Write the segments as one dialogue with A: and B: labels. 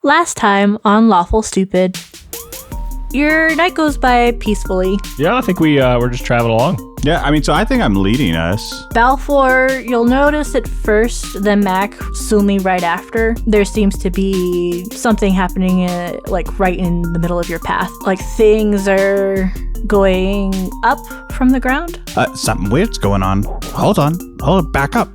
A: Last time on Lawful Stupid, your night goes by peacefully.
B: Yeah, I think we're just traveling along.
C: Yeah, so I think I'm leading us.
A: Balfour, you'll notice at first, then Mac, soonly right after, there seems to be something happening right in the middle of your path. Like things are going up from the ground.
C: Something weird's going on. Hold on, back up.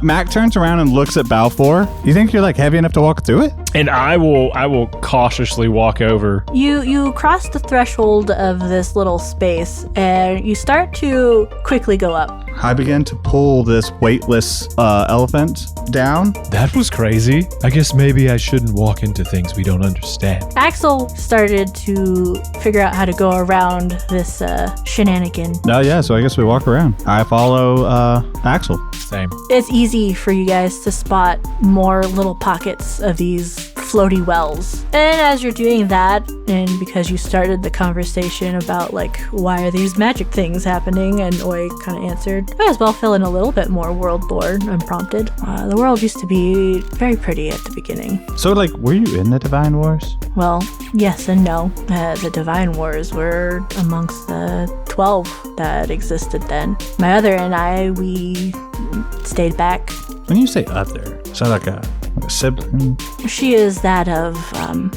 C: Mac turns around and looks at Balfour. You think you're heavy enough to walk through it?
B: And I will cautiously walk over.
A: You cross the threshold of this little space and you start to quickly go up.
C: I begin to pull this weightless elephant down.
D: That was crazy. I guess maybe I shouldn't walk into things we don't understand.
A: Axel started to figure out how to go around this shenanigan.
C: Oh yeah, so I guess we walk around. I follow Axel.
D: Same.
A: It's easy for you guys to spot more little pockets of these floaty wells. And as you're doing that, and because you started the conversation about why are these magic things happening, and Oi kind of answered, might as well fill in a little bit more world lore unprompted. The world used to be very pretty at the beginning.
C: So were you in the Divine Wars?
A: Well, yes and no. The Divine Wars were amongst the 12 that existed then. My other and I, we stayed back.
C: When you say other, sounds like a sibling?
A: She is that of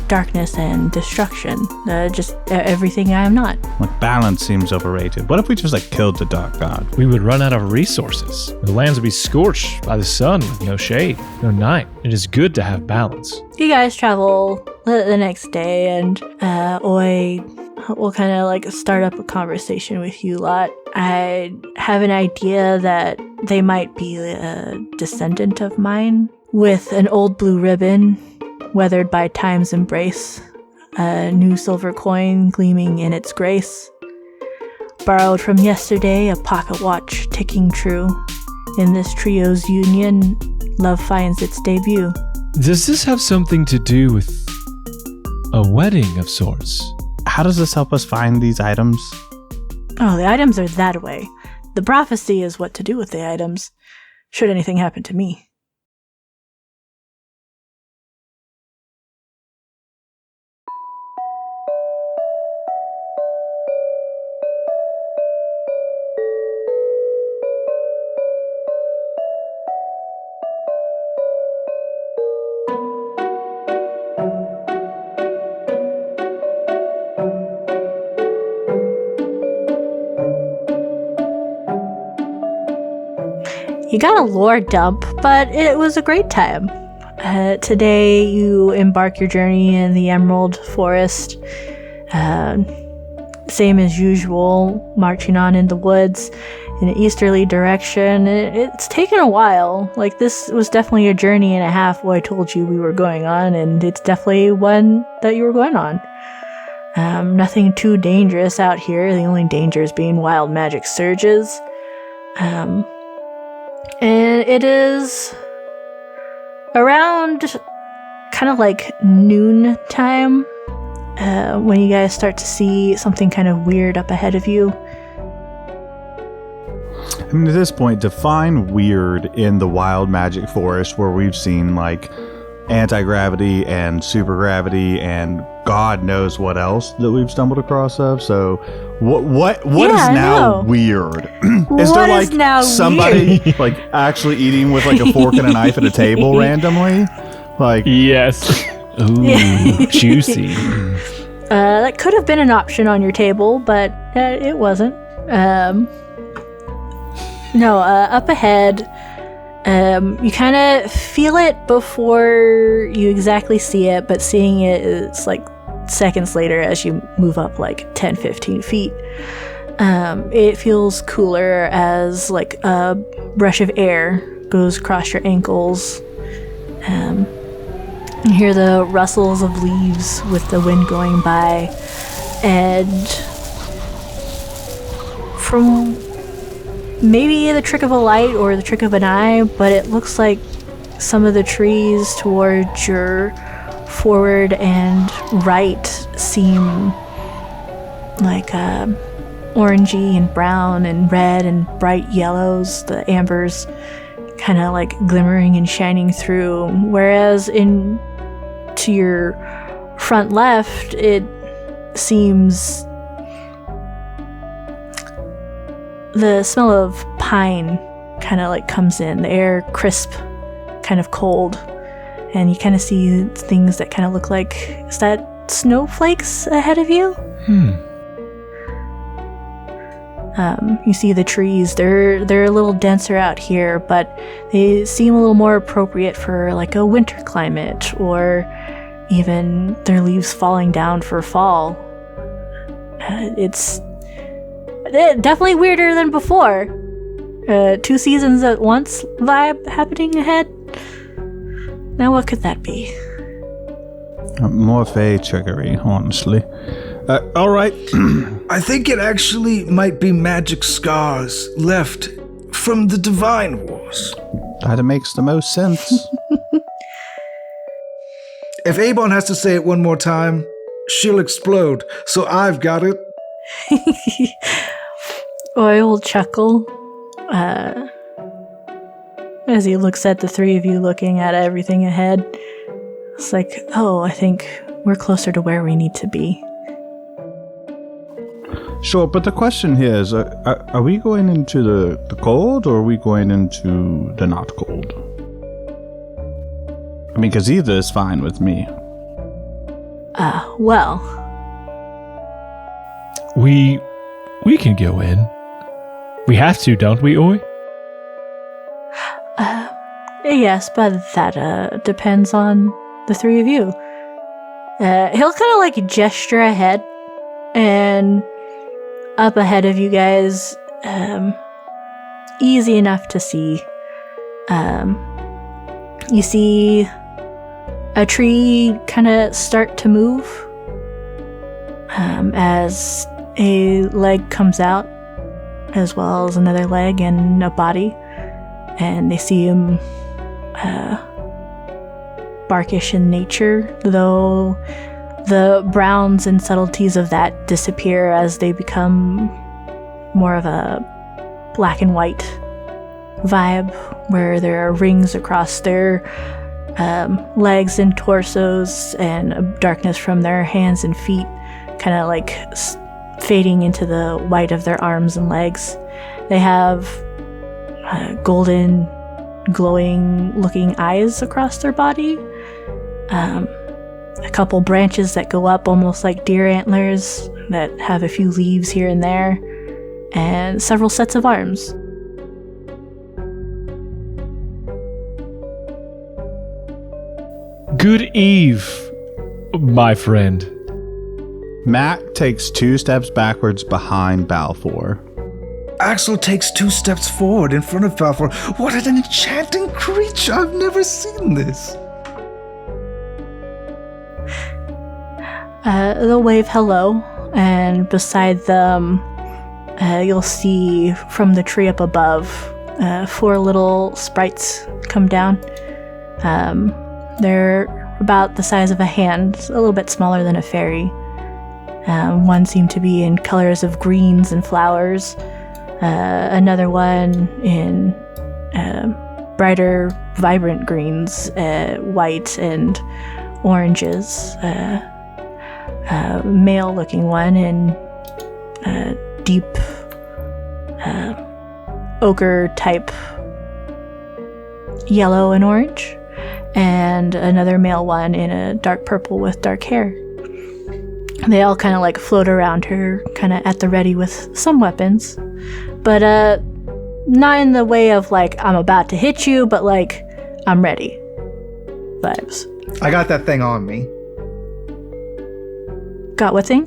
A: darkness and destruction. Just everything I am not.
C: Balance seems overrated. What if we just killed the Dark God?
D: We would run out of resources. The lands would be scorched by the sun with no shade, no night. It is good to have balance.
A: You guys travel the next day, and Oi will kind of start up a conversation with you lot. I have an idea that they might be a descendant of mine, with an old blue ribbon, weathered by time's embrace, a new silver coin gleaming in its grace. Borrowed from yesterday, a pocket watch ticking true. In this trio's union, love finds its debut.
D: Does this have something to do with a wedding of sorts?
C: How does this help us find these items?
A: Oh, the items are that way. The prophecy is what to do with the items, should anything happen to me. You got a lore dump, but it was a great time. Today, you embark your journey in the Emerald Forest. Same as usual, marching on in the woods in an easterly direction. It's taken a while. This was definitely a journey and a half I told you we were going on, and it's definitely one that you were going on. Nothing too dangerous out here. The only dangers being wild magic surges. And it is around kind of noon time when you guys start to see something kind of weird up ahead of you.
C: At this point, define weird in the wild magic forest where we've seen anti-gravity and supergravity and God knows what else that we've stumbled across of. So what is now weird? Is
A: What
C: there
A: is now
C: somebody actually eating with a fork and a knife at a table randomly?
B: Yes. Ooh, juicy.
A: That could have been an option on your table, but it wasn't. No, up ahead, you kind of feel it before you exactly see it, but seeing it is seconds later as you move up 10-15 feet. It feels cooler as a rush of air goes across your ankles. You hear the rustles of leaves with the wind going by, and from maybe the trick of a light or the trick of an eye, but it looks like some of the trees towards your forward and right seem orangey and brown and red and bright yellows, the ambers kind of glimmering and shining through, whereas to to your front left, it seems the smell of pine kind of like comes in. The air crisp, kind of cold, and you kind of see things that kind of look like, is that snowflakes ahead of you? You see the trees. They're a little denser out here, but they seem a little more appropriate for like a winter climate, or even their leaves falling down for fall. It's definitely weirder than before. 2 seasons at once vibe happening ahead. Now what could that be?
C: More Fae trickery, honestly. All right.
E: I think it actually might be magic scars left from the Divine Wars.
C: That makes the most sense.
E: If Avon has to say it one more time, she'll explode, so I've got it.
A: Oi will chuckle as he looks at the three of you looking at everything ahead. It's like, oh, I think we're closer to where we need to be.
C: Sure, but the question here is, are we going into the cold, or are we going into the not cold? I mean, because either is fine with me.
A: Well.
D: We can go in. We have to, don't we, Oi?
A: Yes, but that depends on the three of you. He'll kind of like gesture ahead, and up ahead of you guys, easy enough to see. You see a tree kind of start to move as a leg comes out, as well as another leg and a body, and they see him barkish in nature, though the browns and subtleties of that disappear as they become more of a black and white vibe, where there are rings across their legs and torsos, and a darkness from their hands and feet, kind of like fading into the white of their arms and legs. They have golden, glowing looking eyes across their body. A couple branches that go up almost like deer antlers that have a few leaves here and there, and several sets of arms.
D: Good eve, my friend.
C: Matt takes 2 steps backwards behind Balfour.
E: Axel takes 2 steps forward in front of Balfour. What an enchanting creature! I've never seen this.
A: They'll wave hello, and beside them, you'll see from the tree up above, 4 little sprites come down. They're about the size of a hand, a little bit smaller than a fairy. One seemed to be in colors of greens and flowers. Another one in brighter, vibrant greens, white and oranges. Male-looking one in deep ochre-type yellow and orange, and another male one in a dark purple with dark hair. They all kind of like float around her, kind of at the ready with some weapons, but not in the way of like, I'm about to hit you, but like, I'm ready vibes.
E: I got that thing on me.
A: Got what thing?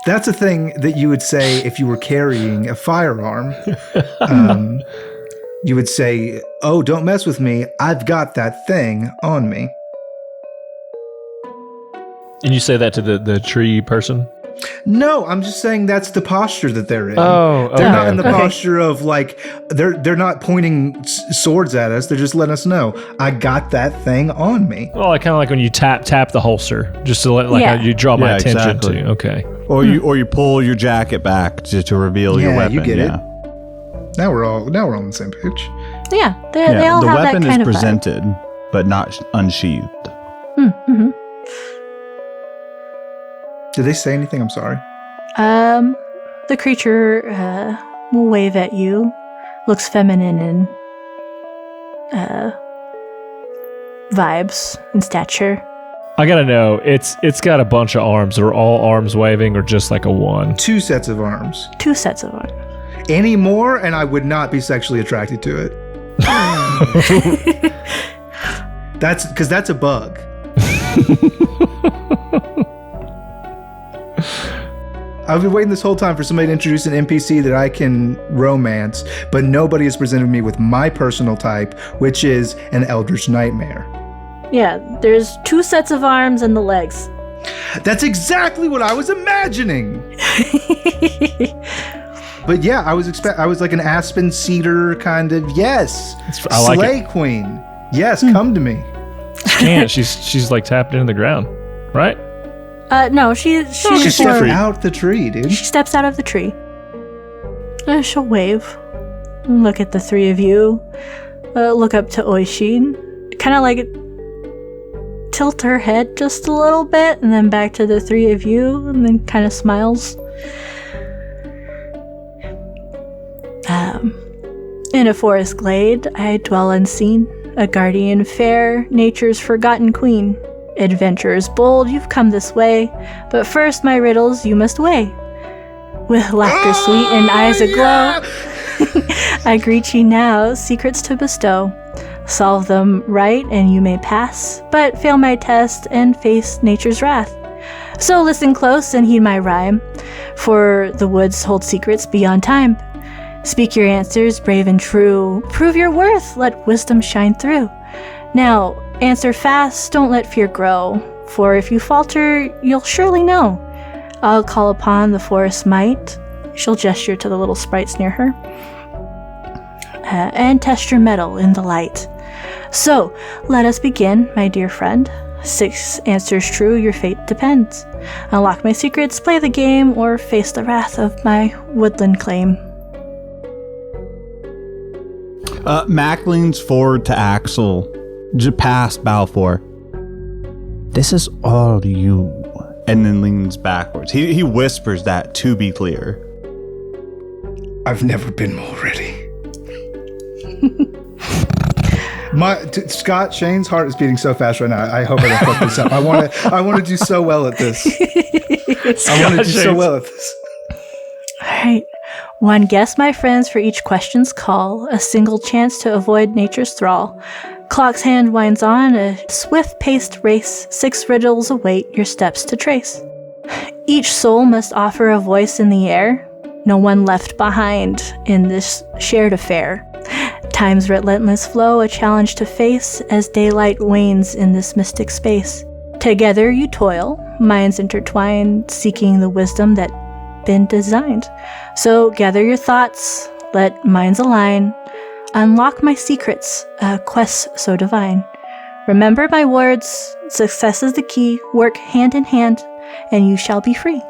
E: That's a thing that you would say if you were carrying a firearm. You would say, oh, don't mess with me. I've got that thing on me.
D: And you say that to the tree person?
E: No, I'm just saying that's the posture that they're in.
D: Oh, okay,
E: they're not in the
A: okay.
E: posture of like they're not pointing swords at us. They're just letting us know I got that thing on me.
D: Well, kind of like when you tap the holster, just to let how you draw my attention
C: exactly.
D: to. Okay.
C: Or you pull your jacket back to reveal your weapon.
E: You get it. Now we're all on the same page.
A: Yeah, they all
C: the
A: have that
C: weapon
A: kind
C: is
A: of vibe.
C: presented. but not unsheathed.
A: Mm-hmm.
E: Did they say anything? I'm sorry.
A: The creature will wave at you, looks feminine in vibes and stature.
D: I gotta know, it's got a bunch of arms. Are all arms waving or just like a one?
E: 2 sets of arms.
A: 2 sets of arms.
E: Any more, and I would not be sexually attracted to it. That's because that's a bug. I've been waiting this whole time for somebody to introduce an NPC that I can romance, but nobody has presented me with my personal type, which is an Eldritch Nightmare.
A: Yeah, there's 2 sets of arms and the legs.
E: That's exactly what I was imagining. But yeah, I was like an aspen cedar kind of, yes.
D: I like
E: Slay
D: it.
E: Queen. Yes, come to me.
D: She can't. She's like tapped into the ground, right?
A: No, she
E: She's out the tree, dude.
A: She steps out of the tree. She'll wave. Look at the 3 of you. Look up to Oishin. Kind of like tilt her head just a little bit, and then back to the 3 of you, and then kind of smiles. In a forest glade, I dwell unseen, a guardian fair, nature's forgotten queen. Adventurers bold, you've come this way, but first my riddles you must weigh. With laughter sweet and eyes aglow, I greet ye now, secrets to bestow. Solve them right and you may pass, but fail my test and face nature's wrath. So listen close and heed my rhyme, for the woods hold secrets beyond time. Speak your answers brave and true, prove your worth, let wisdom shine through. Now, answer fast, don't let fear grow, for if you falter, you'll surely know. I'll call upon the forest might, she'll gesture to the little sprites near her, and test your mettle in the light. So, let us begin, my dear friend. 6 answers true, your fate depends. Unlock my secrets, play the game, or face the wrath of my woodland claim.
C: Mac leans forward to Axel, past Balfour. This is all you. And then leans backwards. He whispers that to be clear.
E: I've never been more ready. Scott, Shane's heart is beating so fast right now. I hope I don't fuck this up. I want to do so well at this.
A: All right. 1 guess, my friends, for each question's call. A single chance to avoid nature's thrall. Clock's hand winds on, a swift-paced race. 6 riddles await your steps to trace. Each soul must offer a voice in the air. No one left behind in this shared affair. Time's relentless flow, a challenge to face as daylight wanes in this mystic space. Together you toil, minds intertwined, seeking the wisdom that been designed. So gather your thoughts, let minds align. Unlock my secrets, a quest so divine. Remember my words, success is the key. Work hand in hand, and you shall be free.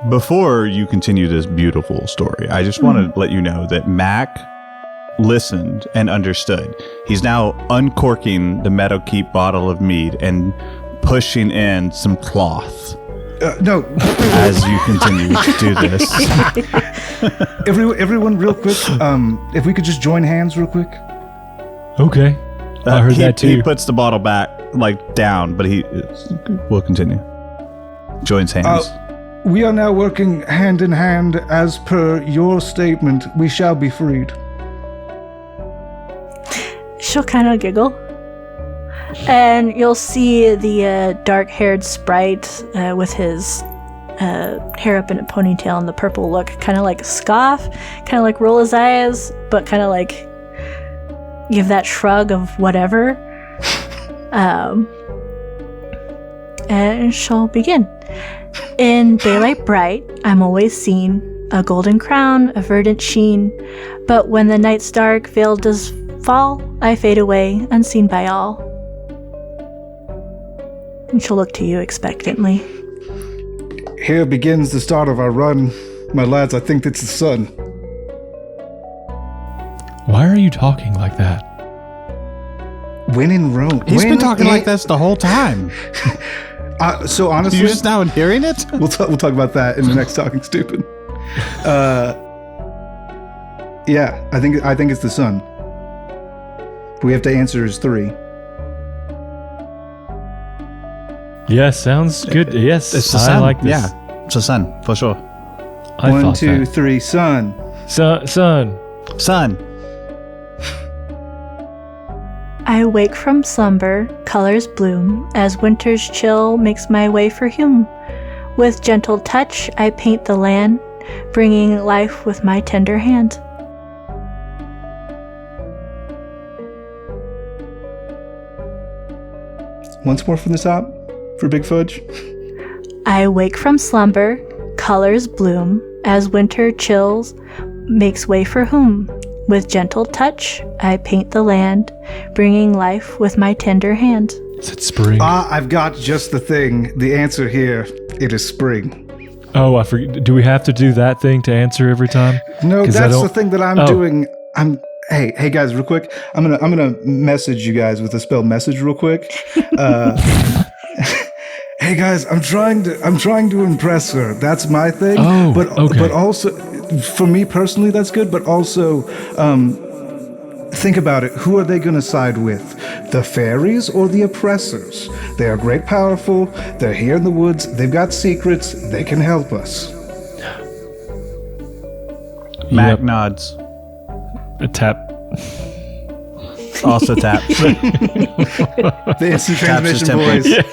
C: Before you continue this beautiful story, I just want to let you know that Mac listened and understood. He's now uncorking the Meadowkeep bottle of mead and pushing in some cloth.
E: No.
C: As you continue to do this.
E: Everyone, real quick, if we could just join hands real quick.
D: Okay. I heard that too.
C: He puts the bottle back, down, but we'll continue. Joins hands.
E: We are now working hand in hand as per your statement. We shall be freed.
A: She'll kind of giggle. And you'll see the dark-haired sprite with his hair up in a ponytail and the purple look kind of like scoff, kind of like roll his eyes, but kind of like give that shrug of whatever. And she'll begin. In daylight bright, I'm always seen, a golden crown, a verdant sheen. But when the night's dark veil does fall, I fade away, unseen by all. And she'll look to you expectantly.
E: Here begins the start of our run. My lads, I think it's the sun.
D: Why are you talking like that?
E: When in Rome.
C: He's been talking like this the whole time.
E: So honestly,
C: You're just now hearing it?
E: we'll talk about that in the next Talking Stupid. Yeah, I think it's the sun. We have to answer as 3.
D: Yeah, sounds good. Yes,
C: It's the sun.
D: I like this.
C: Yeah, it's the sun, for sure.
D: I
E: 1,
D: thought
E: 2,
D: that.
E: 3, sun.
D: Sun.
C: Sun.
A: I wake from slumber, colors bloom, as winter's chill makes my way for hume. With gentle touch, I paint the land, bringing life with my tender hand.
E: Once more from the top for Big Fudge.
A: I wake from slumber, colors bloom, as winter chills makes way for whom. With gentle touch, I paint the land, bringing life with my tender hand.
D: Is it spring?
E: I've got just the thing. The answer here, it is spring.
D: Oh, I forget. Do we have to do that thing to answer every time?
E: No,
D: 'Cause
E: that's the thing that I'm
D: Oh.
E: doing. Hey guys, real quick. I'm gonna message you guys with a spelled message real quick. Hey guys, I'm trying to impress her. That's my thing.
D: Oh,
E: but
D: okay.
E: but also for me personally, that's good. But also, think about it. Who are they going to side with? The fairies or the oppressors? They are great, powerful. They're here in the woods. They've got secrets. They can help us.
C: Mac nods.
D: A tap.
C: Also tap.
E: The instant
C: Taps his
E: transmission
C: temple.
E: boys.
C: Yeah.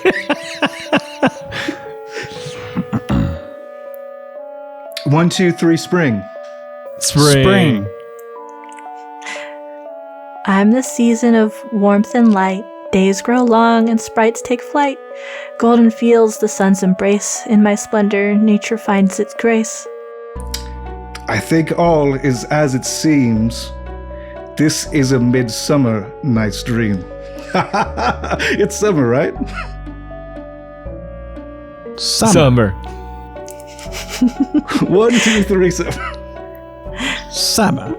E: 1, 2, 3, spring.
D: Spring.
A: I'm the season of warmth and light. Days grow long and sprites take flight. Golden fields the sun's embrace. In my splendor, nature finds its grace.
E: I think all is as it seems. This is a midsummer night's dream. It's summer, right?
D: Summer.
E: 1, 2, 3, summer.
C: Summer.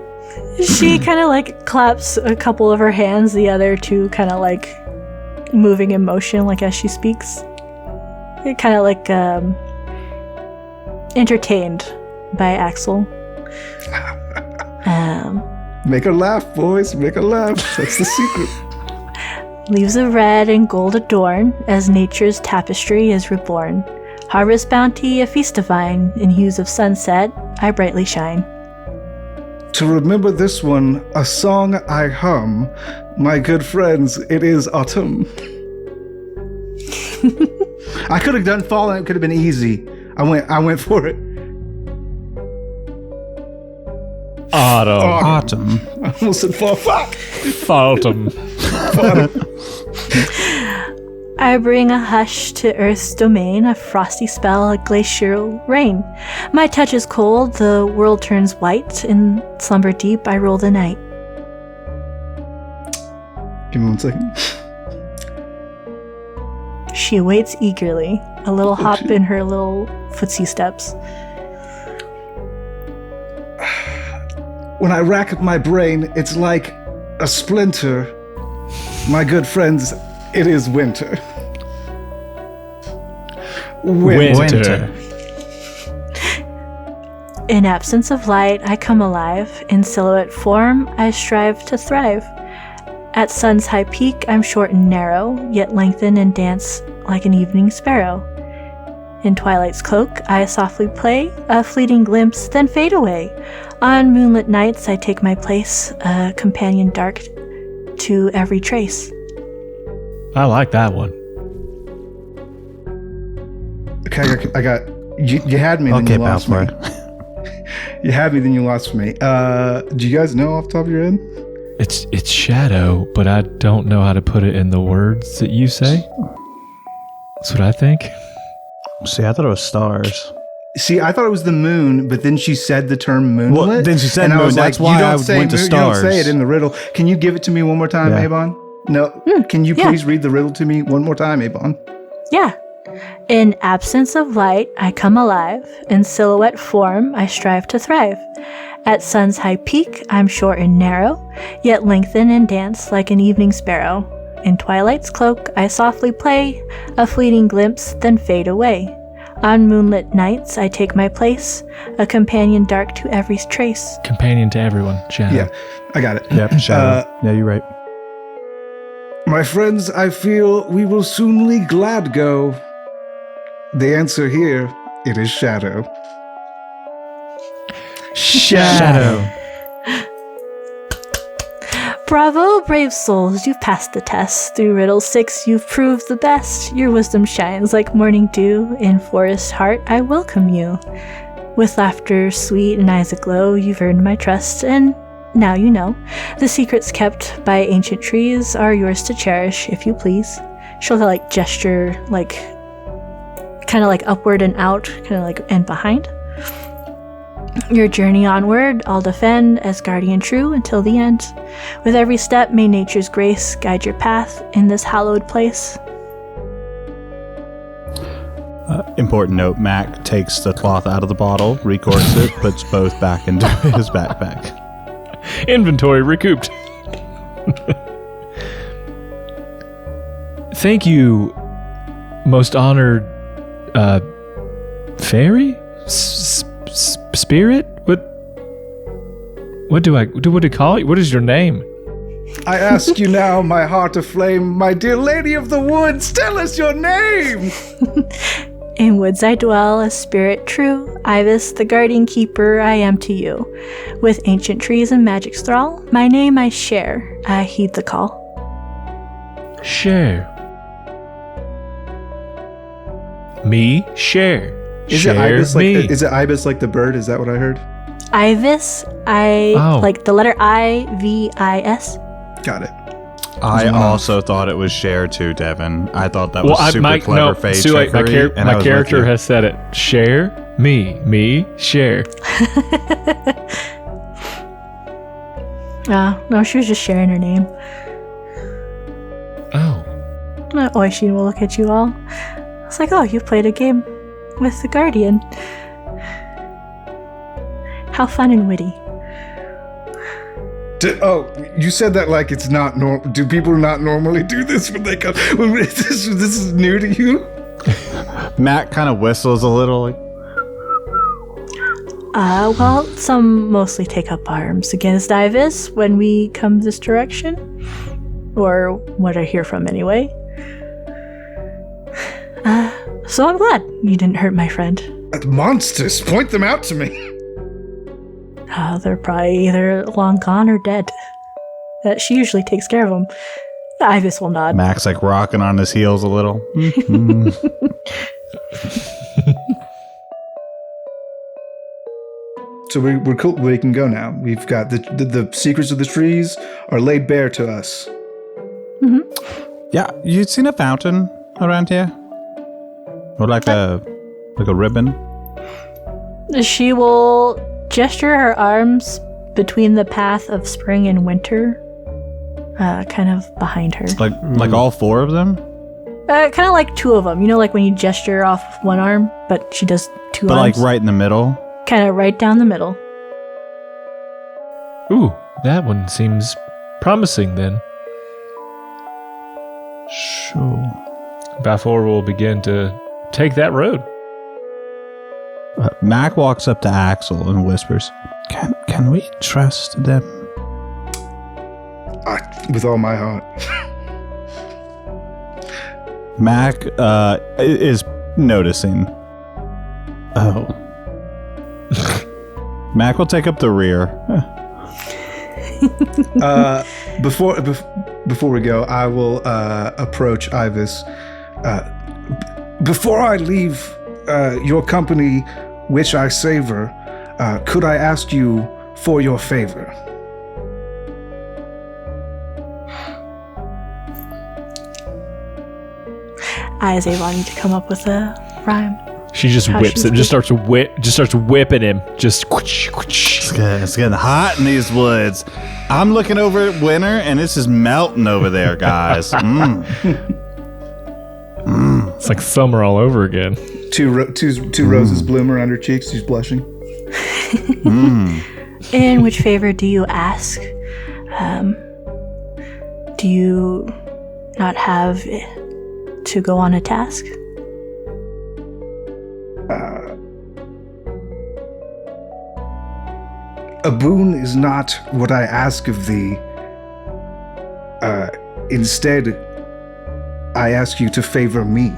A: She kind of like claps a couple of her hands, the other two kind of like moving in motion, like as she speaks. Kind of like entertained by Axel.
E: Make her laugh, boys. Make her laugh. That's the secret.
A: Leaves of red and gold adorn as nature's tapestry is reborn. Harvest bounty, a feast divine, in hues of sunset, I brightly shine.
E: To remember this one, a song I hum. My good friends, it is autumn. I could have done fall and it could have been easy. I went for it.
D: Autumn.
E: I almost said fall. Fuck.
D: Autumn.
A: I bring a hush to Earth's domain, a frosty spell, a glacial rain. My touch is cold, the world turns white. In slumber deep, I roll the night.
E: Give me 1 second.
A: She waits eagerly, a little hop in her little footsie steps.
E: When I rack up my brain, it's like a splinter. My good friends, it is winter.
D: Winter.
A: In absence of light, I come alive. In silhouette form, I strive to thrive. At sun's high peak, I'm short and narrow, yet lengthen and dance like an evening sparrow. In twilight's cloak, I softly play, a fleeting glimpse, then fade away. On moonlit nights, I take my place, a companion dark to every trace.
D: I like that one.
E: Okay, I got you had me, then
C: Okay,
E: you lost me.
C: Balfour.
E: You had me, then you lost me. Do you guys know off the top of your head?
D: It's shadow, but I don't know how to put it in the words that you say. That's what I think.
C: See, I thought it was stars.
E: See, I thought it was the moon, but then she said the term moonlit.
C: Well, then she said
E: and I
C: moon.
E: was
C: That's
E: like,
C: why
E: you
C: I
E: don't say
C: went to
E: moon, you don't say
C: stars.
E: it in the riddle. Can you give it to me one more time,
C: Yeah.
E: Avon? No. Can you
A: Yeah.
E: please read the riddle to me one more time, Avon?
A: Yeah. In absence of light, I come alive. In silhouette form, I strive to thrive. At sun's high peak, I'm short and narrow, yet lengthen and dance like an evening sparrow. In twilight's cloak, I softly play, a fleeting glimpse, then fade away. On moonlit nights, I take my place, a companion dark to every trace.
D: Companion to everyone, Shadow.
E: Yeah, I got it.
C: Yep, Shadow. Yeah, you're right.
E: My friends, I feel we will soonly glad go. The answer here, it is Shadow.
D: Shadow.
A: Bravo, brave souls, you've passed the test. Through Riddle 6, you've proved the best. Your wisdom shines like morning dew. In forest heart, I welcome you. With laughter sweet and eyes aglow, you've earned my trust, and now you know. The secrets kept by ancient trees are yours to cherish, if you please. She'll gesture, kind of upward and out, kind of and behind. Your journey onward, I'll defend as guardian true until the end. With every step, may nature's grace guide your path in this hallowed place.
C: Important note, Mac takes the cloth out of the bottle, recorks it, puts both back into his backpack.
D: Inventory recouped. Thank you, most honored fairy? Spirit? What do I call you? What is your name?
E: I ask you now, my heart aflame, my dear lady of the woods, tell us your name!
A: In woods I dwell, a spirit true. Ibis, the guardian keeper, I am to you. With ancient trees and magic's thrall, my name I share. I heed the call.
D: Share. Me share.
E: Is
D: share
E: it Ibis
D: me.
E: is it Ibis like the bird? Is that what I heard?
A: Ibis, the letter I-V-I-S.
E: Got it.
C: I also thought it was share too, Devin. I thought that was super clever fade trickery.
D: My character has said it. Share me share.
A: No, she was just sharing her name.
D: Oh.
A: Oishin will look at you all. It's like, oh, you played a game with the Guardian. How fun and witty.
E: You said that like it's not normal. Do people not normally do this when they come? This is new to you?
C: Matt kind of whistles a little.
A: Well, some mostly take up arms against Ibis when we come this direction. Or what I hear from anyway. So I'm glad you didn't hurt my friend.
E: Monsters, point them out to me.
A: They're probably either long gone or dead. She usually takes care of them. Ibis will nod.
C: Max rocking on his heels a little.
E: So we're cool. We can go now. We've got the secrets of the trees are laid bare to us.
A: Mm-hmm.
C: Yeah, you'd seen a fountain around here, or like a ribbon.
A: She will gesture her arms between the path of spring and winter, kind of behind her.
C: Like all four of them?
A: Kind of like two of them. You know, like when you gesture off one arm, but she does two arms.
C: But like right in the middle?
A: Kind of right down the middle.
D: Ooh, that one seems promising then.
C: Sure.
D: Bafor will begin to take that road.
C: Mac walks up to Axel and whispers, Can we trust them?
E: With all my heart.
C: Mac is noticing. Oh. Mac will take up the rear.
E: Before we go, I will approach Ibis. Before I leave your company, which I savor, could I ask you for your favor?
A: Avon need to come up with a rhyme.
D: She just whips it. Just starts whipping him. Just.
C: It's getting hot in these woods. I'm looking over at winter, and this is melting over there, guys.
D: It's like summer all over again.
E: Two roses bloom around her cheeks. She's blushing.
A: In which favor do you ask? Do you not have to go on a task?
E: A boon is not what I ask of thee. Instead, I ask you to favor me.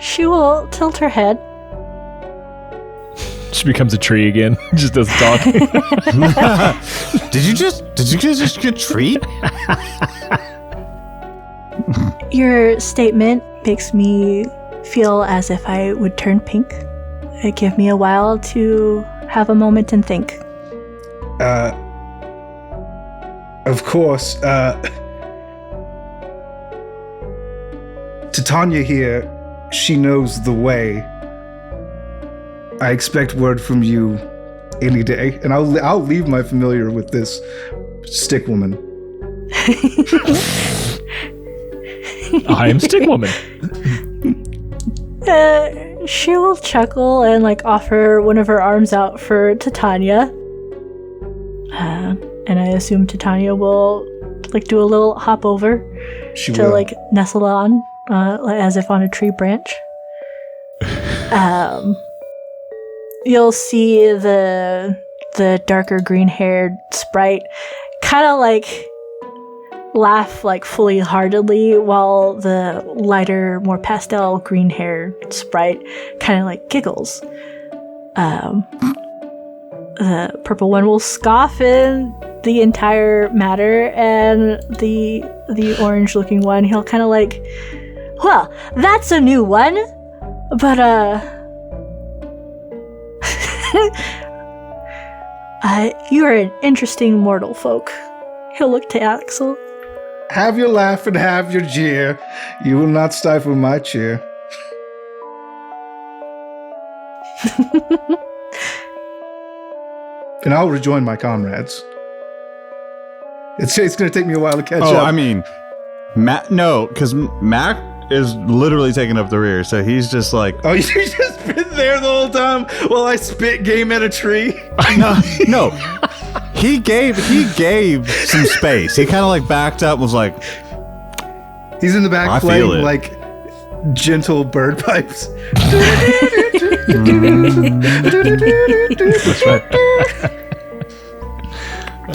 A: She will tilt her head.
D: She becomes a tree again. Just doesn't talk.
C: Did you just get treat?
A: Your statement makes me feel as if I would turn pink. Give me a while to have a moment and think.
E: Of course, Titania here, she knows the way. I expect word from you any day, and I'll leave my familiar with this stick woman.
D: I am stick woman.
A: She will chuckle and offer one of her arms out for Titania. And I assume Titania will do a little hop over
E: She
A: to
E: will.
A: nestle on, as if on a tree branch. You'll see the darker green-haired sprite kind of laugh fully heartedly, while the lighter, more pastel green-haired sprite kind of giggles. The purple one will scoff in the entire matter, and the orange-looking one, he'll kind of well, that's a new one, but you are an interesting mortal folk. He'll look to Axel.
E: Have your laugh and have your jeer. You will not stifle my cheer. And I'll rejoin my comrades. It's going to take me a while to catch up.
C: I mean, because Mac is literally taking up the rear, so he's just
E: Oh, you just been there the whole time while I spit game at a tree?
C: no. He gave some space. He kind of backed up, was like,
E: He's in the back
C: I
E: playing
C: feel it.
E: gentle bird pipes.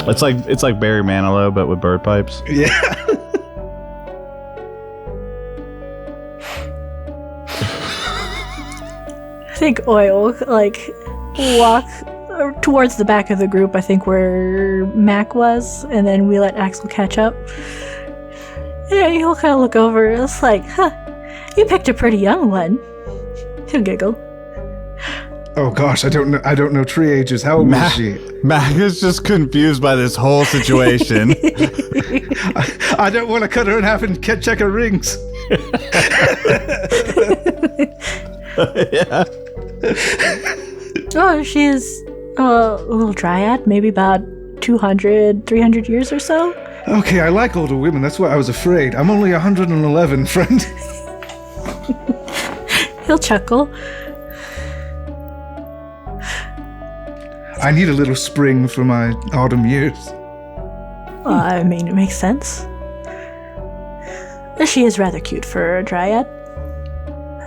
D: That's right.
C: it's like Barry Manilow, but with bird pipes.
E: Yeah.
A: I think Oi will walk towards the back of the group, I think where Mac was, and then we let Axel catch up. Yeah, he'll kind of look over. It's you picked a pretty young one. He'll giggle.
E: Oh gosh, I don't know tree ages. How old was she?
C: Mac is just confused by this whole situation.
E: I don't want to cut her in half and check her rings.
C: Yeah.
A: Oh, she's a little dryad, maybe about 200, 300 years or so.
E: Okay, I like older women. That's why I was afraid. I'm only 111, friend.
A: He'll chuckle.
E: I need a little spring for my autumn years.
A: Well, I mean, it makes sense. She is rather cute for a dryad.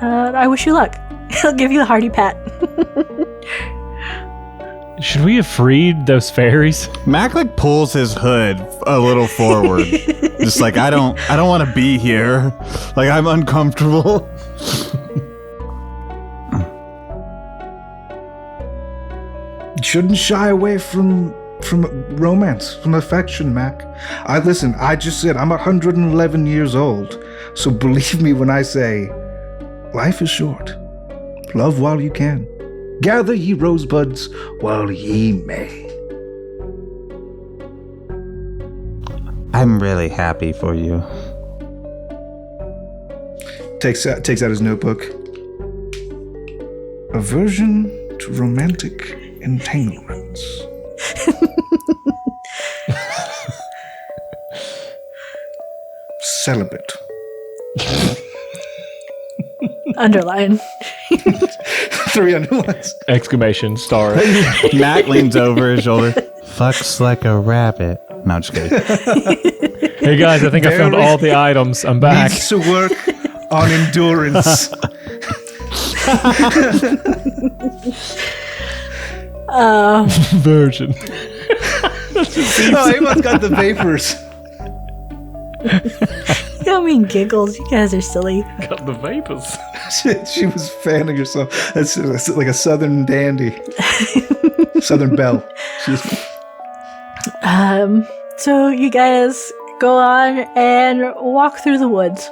A: I wish you luck. He'll give you a hearty pat.
D: Should we have freed those fairies?
C: Mac pulls his hood a little forward. Just I don't want to be here. I'm uncomfortable.
E: You shouldn't shy away from romance, from affection, Mac. I just said I'm 111 years old. So believe me when I say, life is short. Love while you can. Gather ye rosebuds while ye may.
C: I'm really happy for you.
E: Takes out his notebook. Aversion to romantic entanglements. Celibate.
A: Underline.
E: 3 underlines.
D: Exclamation star.
C: Mac leans over his shoulder. Fucks like a rabbit. No, I'm just kidding.
D: Hey guys, I think I found all the items. I'm back.
E: Needs to work on endurance.
D: Virgin.
E: Oh, Amon's got the vapors.
A: You don't mean giggles. You guys are silly.
D: Got the vapors.
E: She was fanning herself. That's like a southern dandy. Southern belle.
A: So you guys go on and walk through the woods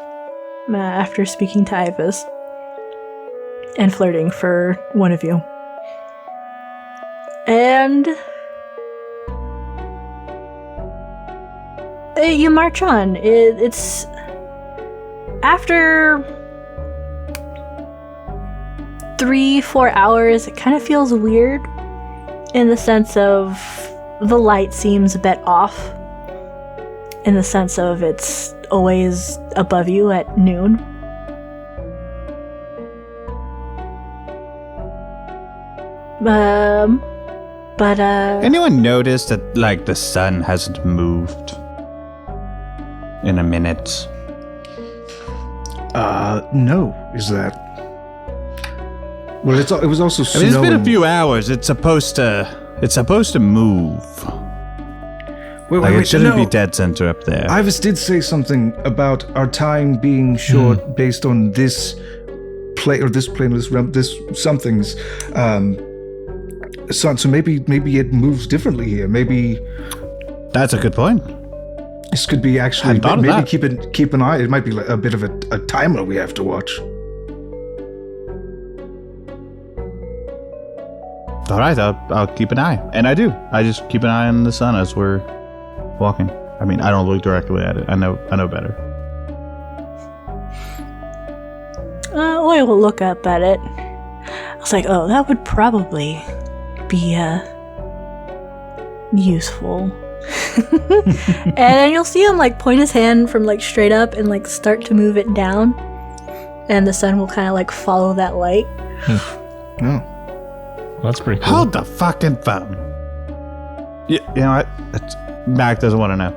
A: after speaking to Ibis and flirting for one of you. And you march on. It's after 3-4 hours, it kind of feels weird in the sense of the light seems a bit off, in the sense of it's always above you at noon. But
C: Anyone notice that, like, the sun hasn't moved in a minute?
E: No. Is that? Well, it was also
C: I
E: snowing.
C: mean, it's been a few hours. It's supposed to move.
E: Wait,
C: Like, it shouldn't
E: no.
C: be dead center up there.
E: Ivis did say something about our time being short based on this plane or this realm, this something's sun. So maybe it moves differently here. Maybe
C: That's a good point.
E: this could be actually
C: Hadn't thought of
E: maybe
C: that.
E: keep an eye. It might be like a bit of a timer we have to watch.
C: All right, I'll keep an eye, and I do. I just keep an eye on the sun as we're walking. I mean, I don't look directly at it. I know better.
A: I will look up at it. I was like, oh, that would probably be useful. And then you'll see him like point his hand from like straight up and like start to move it down, and the sun will kind of like follow that light.
E: No.
D: That's pretty cool.
C: Hold the fucking phone. You know what? Mac doesn't want to know.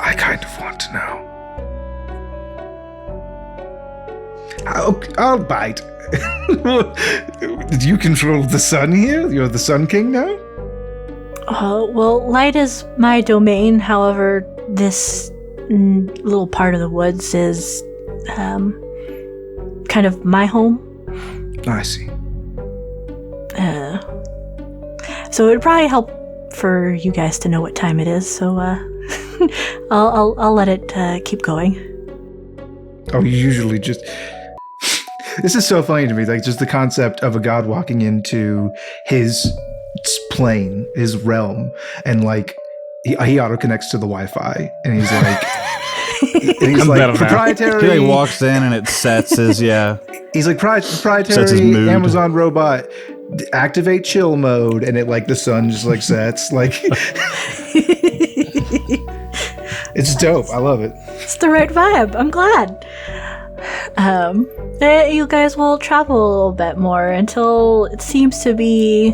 E: I kind of want to know. I'll bite. Did you control the sun here? You're the Sun King now?
A: Well, light is my domain. However, this little part of the woods is kind of my home.
E: I see.
A: So it would probably help for you guys to know what time it is. So I'll let it keep going.
E: Oh, you usually just... This is so funny to me, like just the concept of a god walking into his plane, his realm, and like he auto connects to the Wi-Fi, and he's like, proprietary.
C: He like walks in and it sets his
E: He's like
C: Sets his
E: proprietary
C: mood.
E: Amazon robot. Activate chill mode, and it like the sun just like sets like. It's dope. I love it.
A: It's the right vibe. I'm glad. You guys will travel a little bit more until it seems to be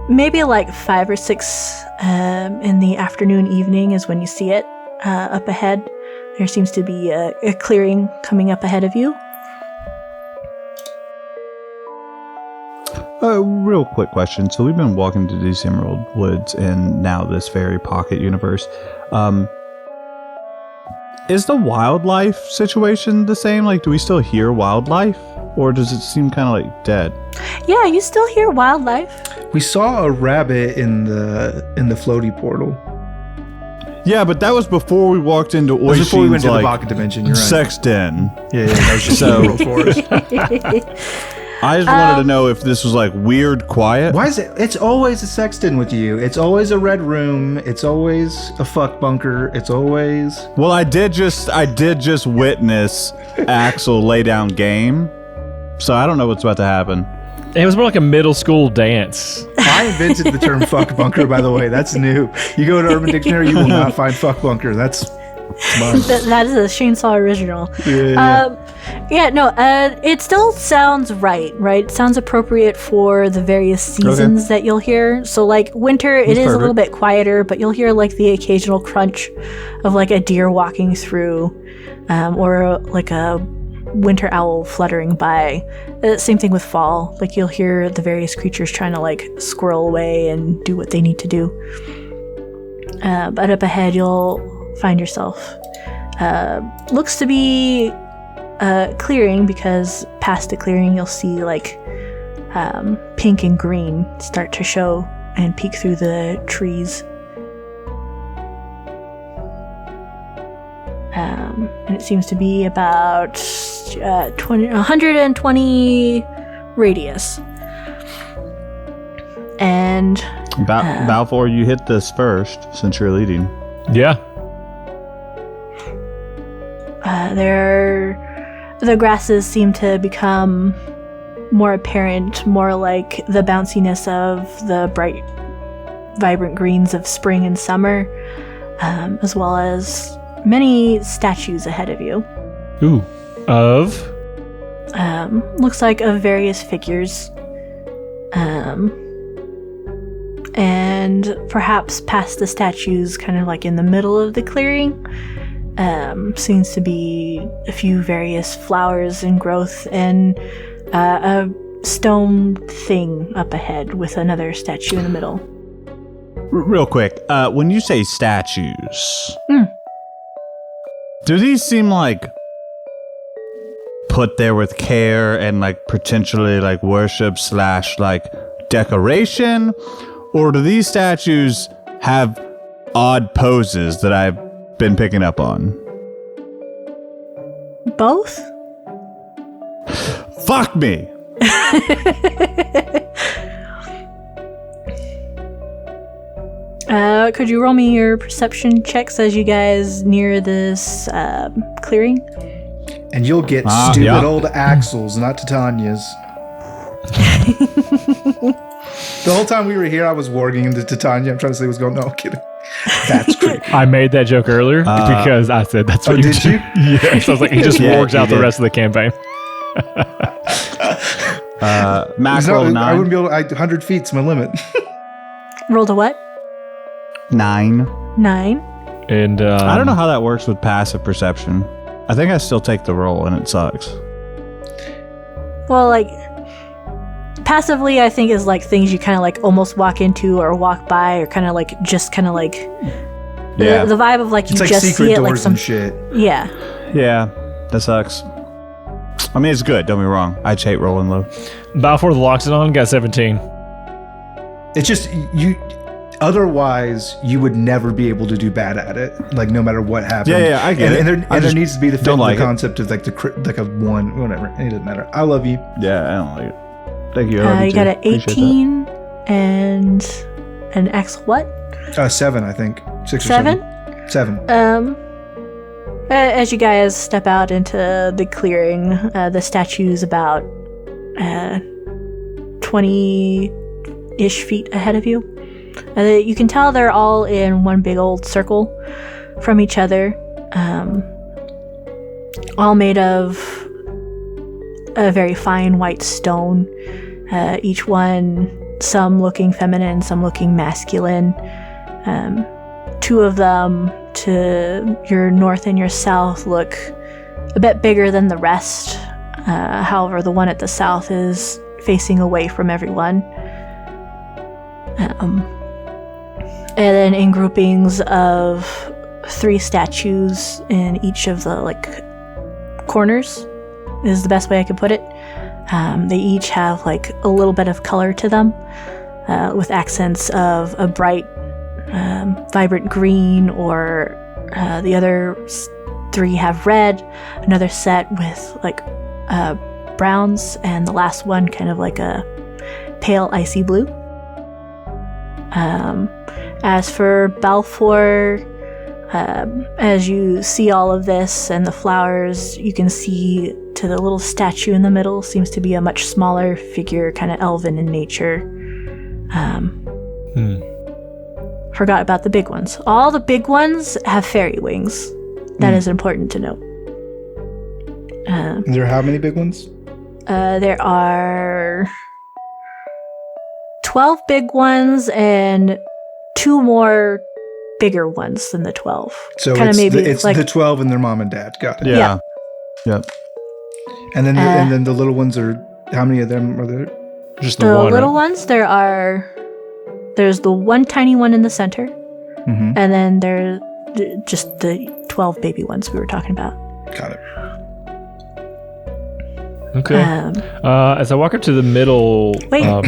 A: maybe like 5 or 6 in the afternoon, evening is when you see it up ahead. There seems to be a clearing coming up ahead of you.
C: Real quick question. So we've been walking to these Emerald Woods in now this very pocket universe. Is the wildlife situation the same? Like, do we still hear wildlife? Or does it seem kind of like dead?
A: Yeah, you still hear wildlife.
E: We saw a rabbit in the floaty portal.
C: Yeah, but that was before we walked into
E: That was before we went
C: Oishin's,
E: to the
C: like,
E: pocket dimension. You're right.
C: sex den.
E: Yeah, that was just
C: So-
E: Emerald Forest.
C: I just wanted to know if this was like weird quiet.
E: Why is it? It's always a sexton with you. It's always a red room. It's always a fuck bunker. It's always.
C: Well, I did just witness Axel lay down game, so I don't know what's about to happen.
D: It was more like a middle school dance.
E: I invented the term fuck bunker, by the way. That's new. You go to Urban Dictionary, you will not find fuck bunker. That's
A: That is a Shainsaw original. It still sounds right? It sounds appropriate for the various seasons that you'll hear. So, like, winter, it is a little bit quieter, but you'll hear, like, the occasional crunch of, like, a deer walking through, or, like, a winter owl fluttering by. Same thing with fall. Like, you'll hear the various creatures trying to, like, squirrel away and do what they need to do. But up ahead, you'll find yourself. Looks to be clearing, because past the clearing you'll see like pink and green start to show and peek through the trees. And it seems to be about 120 radius. And
C: Balfour, you hit this first since you're leading.
D: Yeah.
A: The grasses seem to become more apparent, more like the bounciness of the bright, vibrant greens of spring and summer, as well as many statues ahead of you.
D: Ooh. Of?
A: Looks like of various figures. And perhaps past the statues, kind of like in the middle of the clearing, seems to be a few various flowers in growth, and a stone thing up ahead with another statue in the middle.
C: Real quick, when you say statues, do these seem like put there with care and like potentially like worship / like decoration? Or do these statues have odd poses that I've been picking up on?
A: Both?
C: Fuck me!
A: Could you roll me your perception checks as you guys near this clearing?
E: And you'll get stupid old Axel's, not Titania's. The whole time we were here, I was warging into Titania. I'm trying to say what's going on. No, I'm kidding. That's great.
D: I made that joke earlier because I said that's what you
E: did. You?
D: Yes. I was like, he just wargs out the rest of the campaign.
C: Max rolled 9.
E: I wouldn't be able to, 100 feet's my limit.
A: Rolled a what?
C: 9.
A: 9.
D: And
C: I don't know how that works with passive perception. I think I still take the roll and it sucks.
A: Well, like, passively, I think is like things you kind of like almost walk into or walk by, or kind of like just kind of like the vibe of like
E: it's
A: you
E: like
A: just
E: secret
A: see it
E: doors
A: like some
E: and shit.
A: Yeah.
C: Yeah, that sucks. I mean, it's good. Don't be wrong. I hate rolling low.
D: Balfour the locks it on, got 17.
E: It's just you. Otherwise, you would never be able to do bad at it. Like no matter what happens.
C: Yeah, I get it.
E: And there needs to be the concept of like
C: the
E: a 1, whatever. It doesn't matter. I love you.
C: Yeah, I don't like it. Thank you. I
A: you got an 18 and an X what?
E: 7, I think. 6 or
A: 7.
E: 7.
A: As you guys step out into the clearing, the statue's about 20-ish feet ahead of you. You can tell they're all in one big old circle from each other, all made of a very fine white stone. Each one, some looking feminine, some looking masculine. 2 of them to your north and your south look a bit bigger than the rest. However, the one at the south is facing away from everyone. And then in groupings of 3 statues in each of the like corners is the best way I could put it. They each have like a little bit of color to them, with accents of a bright, vibrant green, or the other 3 have red, another set with like browns, and the last one kind of like a pale icy blue. As for Balfour, as you see all of this and the flowers, you can see to the little statue in the middle seems to be a much smaller figure, kind of elven in nature. Forgot about the big ones. All the big ones have fairy wings. That is important to note.
E: There are how many big ones?
A: There are 12 big ones and 2 more bigger ones than the 12.
E: So
A: Kinda
E: it's,
A: maybe
E: it's
A: like-
E: the 12 and their mom and dad. Got it.
C: Yeah. Yep.
E: And then the little ones are, how many of them are there?
B: Just
A: The
B: one.
A: little
B: right?
A: ones, there's the one tiny one in the center,
E: Mm-hmm.
A: and then there's just the 12 baby ones we were talking about.
E: Got it.
B: Okay. As I walk up to the middle.
A: Wait.
B: oh.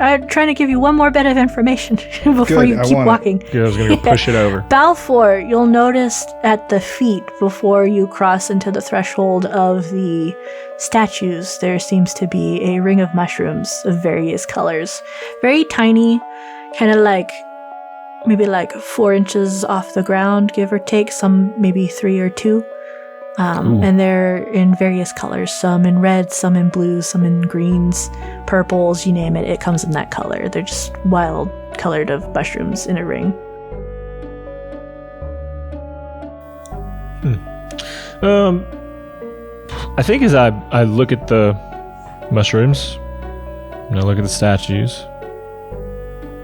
A: I'm trying to give you one more bit of information before
E: Good,
A: you
E: I
A: keep
E: want it.
A: walking.
B: Good, I was gonna go push it over.
A: Balfour, you'll notice at the feet before you cross into the threshold of the statues, there seems to be a ring of mushrooms of various colors. Very tiny, kind of like maybe like 4 inches off the ground, give or take, some maybe 3 or 2. And they're in various colors, some in red, some in blues, some in greens, purples, you name it, it comes in that color. They're just wild colored of mushrooms in a ring.
B: I think as I look at the mushrooms, and I look at the statues,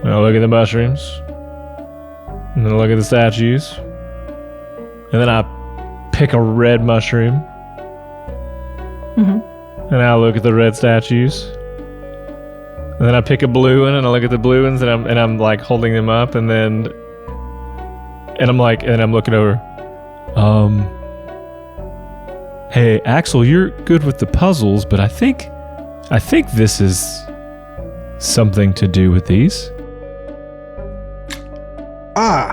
B: and I look at the mushrooms, and then I look at the statues, and then I pick a red mushroom, and I look at the red statues, and then I pick a blue one, and I look at the blue ones, and I'm like holding them up, and I'm looking over. Hey, Axel, you're good with the puzzles, but I think this is something to do with these.
E: Oh.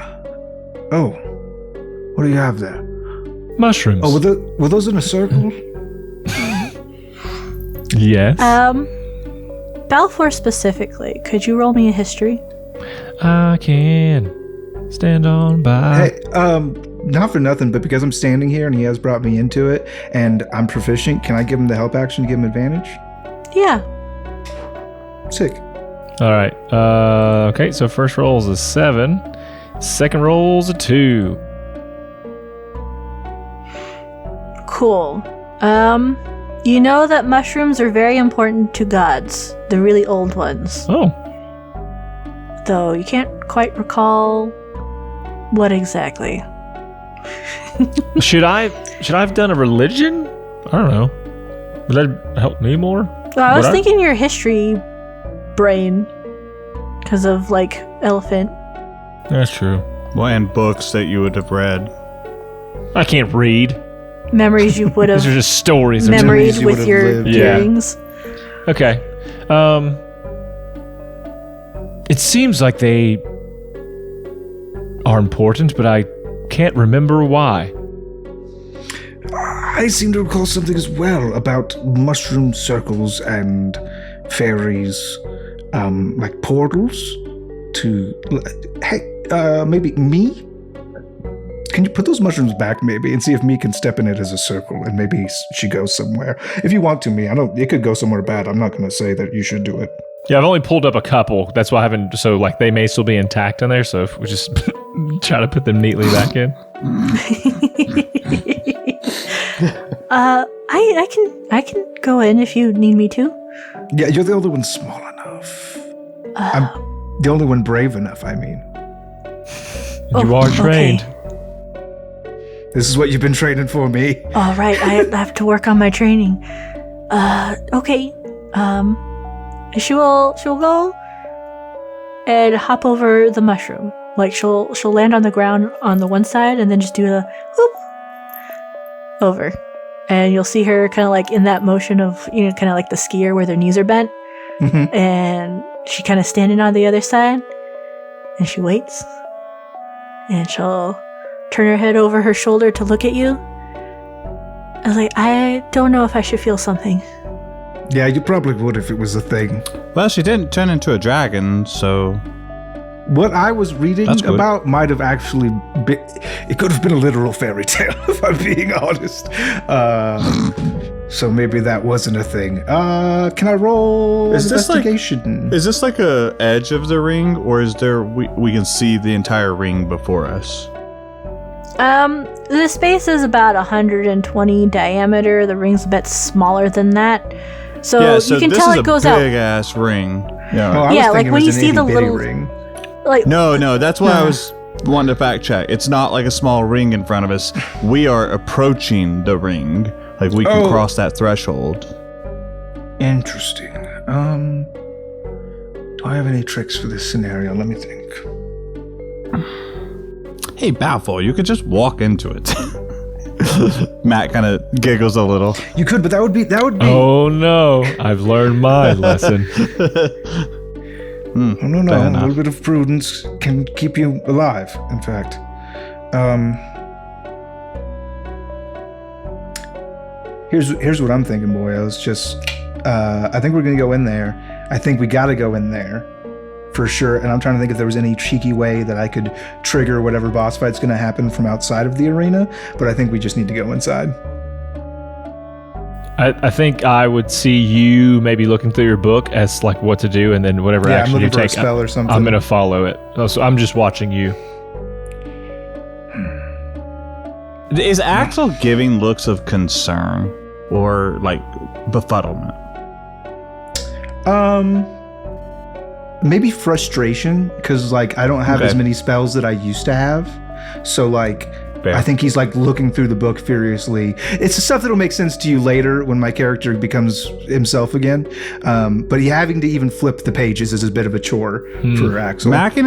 E: What do you have there?
B: Mushrooms.
E: Oh, were those in a circle?
B: Yes.
A: Balfour specifically, could you roll me a history?
B: I can stand on by.
E: Hey, not for nothing, but because I'm standing here and he has brought me into it and I'm proficient, can I give him the help action to give him advantage?
A: Yeah.
E: Sick.
B: All right. Okay, so first roll is a 7. Second roll is a 2.
A: Cool. You know that mushrooms are very important to gods, the really old ones.
B: Oh.
A: Though you can't quite recall what exactly.
B: Should I have done a religion? I don't know. Would that help me more?
A: Well, I was
B: Would
A: thinking your history brain because of like elephant.
B: That's true.
C: Well, and books that you would have read.
B: I can't read.
A: Memories you would
B: These are
A: have
B: just stories.
E: Memories
A: memoried
E: you
A: with
E: would have
A: your
E: lived.
B: Yeah.
A: earrings.
B: Okay. It seems like they are important, but I can't remember why.
E: I seem to recall something as well about mushroom circles and fairies, like portals to. Hey, maybe me? Can you put those mushrooms back, maybe, and see if me can step in it as a circle, and maybe she goes somewhere. If you want to, me, I don't. It could go somewhere bad. I'm not going to say that you should do it.
B: Yeah, I've only pulled up a couple. That's why I haven't. So, like, they may still be intact in there. So, if we just try to put them neatly back in.
A: I can go in if you need me to.
E: Yeah, you're the only one small enough. I'm the only one brave enough. I mean,
B: You are trained.
A: Okay.
E: this is what you've been training for, me.
A: All right, I have to work on my training. Okay. She'll go and hop over the mushroom. Like she'll land on the ground on the one side and then just do a whoop over. And you'll see her kind of like in that motion of, you know, kind of like the skier where their knees are bent.
E: Mhm.
A: And she kind of standing on the other side. And she waits. And she'll turn her head over her shoulder to look at you. I was like, I don't know if I should feel something.
E: Yeah, you probably would if it was a thing.
C: Well, she didn't turn into a dragon, so
E: What I was reading
C: That's good.
E: about might have actually been. It could have been a literal fairy tale, if I'm being honest. So maybe that wasn't a thing. Can I roll
C: Is this like-
E: investigation?
C: is this like a edge of the ring, or is there we can see the entire ring before us?
A: The space is about 120 diameter. The ring's a bit smaller than that. So you can tell it goes out.
C: Big ass ring. Yeah.
E: Oh, I was
A: Yeah,
E: thinking
A: like
E: it
A: when
E: was
A: you
E: an
A: see the
E: itty-bitty
A: little-
E: ring.
A: Like
C: No, that's why I was wanting to fact check. It's not like a small ring in front of us. We are approaching the ring. Like we can cross that threshold.
E: Interesting. Do I have any tricks for this scenario? Let me think.
C: Hey, Balfour, you could just walk into it. Matt kind of giggles a little.
E: You could, but that would be.
B: Oh no, I've learned my lesson.
E: No,
C: fair
E: a
C: enough.
E: little bit of prudence can keep you alive, in fact. Here's what I'm thinking, boys. Just, I think we're going to go in there. I think we got to go in there for sure. And I'm trying to think if there was any cheeky way that I could trigger whatever boss fight's going to happen from outside of the arena. But I think we just need to go inside.
B: I think I would see you maybe looking through your book as like what to do, and then whatever
E: Yeah, I'm
B: action you
E: looking for a
B: take,
E: spell or something.
B: I'm gonna follow it. So I'm just watching you.
C: Is Axel giving looks of concern or like befuddlement?
E: Maybe frustration, because like I don't have as many spells that I used to have. So like
C: Fair.
E: I think he's like looking through the book furiously. It's the stuff that'll make sense to you later when my character becomes himself again. But he having to even flip the pages is a bit of a chore for Axel.
C: Mac